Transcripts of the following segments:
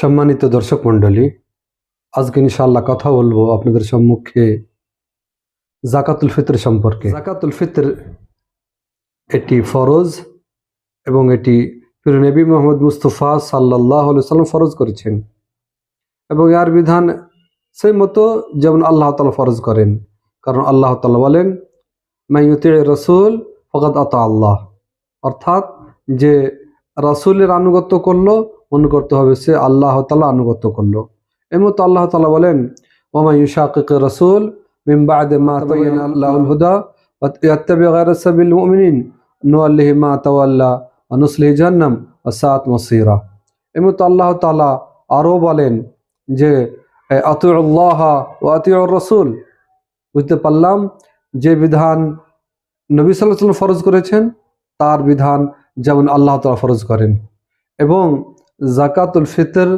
সম্মানিত দর্শক মণ্ডলী, আজকে ইনশাআল্লাহ কথা বলবো আপনাদের সম্মুখে জাকাতুল ফিতর সম্পর্কে। জাকাতুল ফিতর এটি ফরজ এবং এটি প্রিয় নবী মুহাম্মদ মুস্তাফা সাল্লাল্লাহু আলাইহি ওয়াসাল্লাম ফরজ করেছেন এবং এর বিধান সেই মতো যেমন আল্লাহ তাআলা ফরজ করেন। কারণ আল্লাহ তাআলা বলেন, মান ইউতি'র রাসূল ফাকাদ আতা আল্লাহ, অর্থাৎ যে রাসূলের আনুগত্য করলো মনে করতে হবে সে আল্লাহ তাআলা আনুগত্য করলো। এমতো আল্লাহ তাআলা বলেন, ওয়া মান ইউশাকিকির রাসূল মিন বা'দি মা তাবাyyana লাহুল হুদা ওয়া ইয়াত্তাবি' গায়রা সাবিলিল মুমিনিন নুওয়াল্লিহি মা তাওয়াল্লা ওয়া নুসলিহি জাহান্নাম ওয়া সাআত মাসীরা। এমতো আল্লাহ তাআলা আরো বলেন যে আতিউল্লাহ ওয়া আতিউর রাসূল। বুঝতে পারলাম যে বিধান নবী সাল্লাল্লাহু আলাইহি ওয়াসাল্লাম ফরজ করেছেন তার বিধান যেমন আল্লাহ তাআলা ফরজ করেন। এবং জাকাতুল ফিতর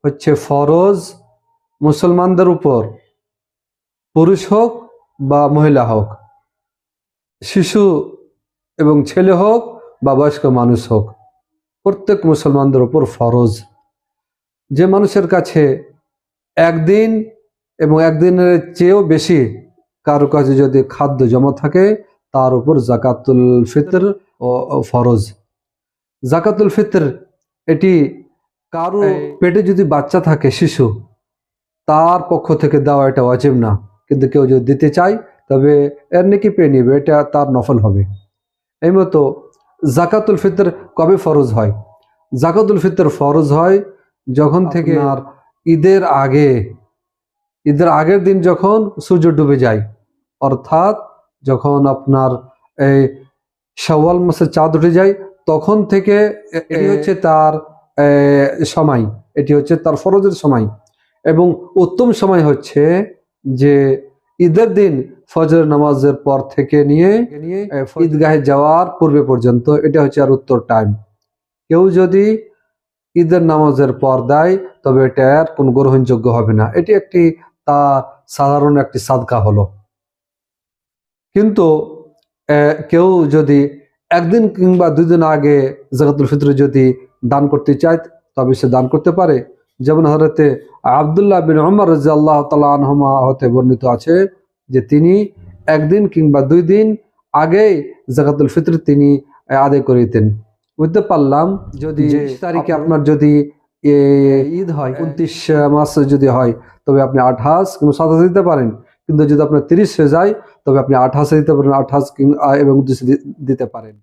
হচ্ছে ফরজ মুসলমানদের উপর, পুরুষ হোক বা মহিলা হোক, শিশু এবং ছেলে হোক বা বয়স্ক মানুষ হোক, প্রত্যেক মুসলমানদের উপর ফরজ। যে মানুষের কাছে একদিন এবং একদিনের চেয়েও বেশি কারো কাছে যদি খাদ্য জমা থাকে তার উপর জাকাতুল ফিতর ফরজ। জাকাতুল ফিতর এটি কারো পেটে যদি বাচ্চা থাকে, শিশু, তার পক্ষ থেকে দেওয়া এটা ওয়াজিব না, কিন্তু কেউ যদি দিতে চায় তবে এর নেকি পেয়ে নেবে, এটা তার নফল হবে। এই মতো জাকাতুল ফিতর কবে ফরজ হয়? জাকাতুল ফিতর ফরজ হয় যখন থেকে আর ঈদের আগের দিন যখন সূর্য ডুবে যায়, অর্থাৎ যখন আপনার এই শাওয়াল মাসের চাঁদ উঠে যায় তখন থেকে এটি হচ্ছে তার সময়, এটি হচ্ছে তার ফরজের সময়। এবং উত্তম সময় হচ্ছে যে ঈদের দিন ফজর নামাজের পর থেকে নিয়ে ঈদগাহে যাওয়ার পূর্বে পর্যন্ত, এটা হচ্ছে আর উত্তর টাইম। কেউ যদি ঈদের নামাজের পর দেয় তবে এটা আর কোনো গ্রহণযোগ্য হবে না, এটি একটি তার সাধারণ একটি সাদকা হলো। কিন্তু কেউ যদি একদিন কিংবা 2 দিন আগে জাকাতুল ফিতর যদি দান করতে চায় তবে সে দান করতে পারে। যেমন হযরতে আব্দুল্লাহ বিন উমর রাদিয়াল্লাহু তাআলা আনহুমা হতে বর্ণিত আছে যে তিনি একদিন কিংবা 2 দিন আগে জাকাতুল ফিতর তিনি আদায় করিতেন। বুঝতে পারলাম যদি 20 তারিখে আপনার যদি ঈদ হয়, 29 মাস যদি হয় তবে আপনি 28 কিংবা 27 দিতে পারেন। কিন্তু যদি আপনার 30 হয়ে যায় তবে আপনি 28 দিতে পারেন, 28 এবং 29 দিতে পারেন।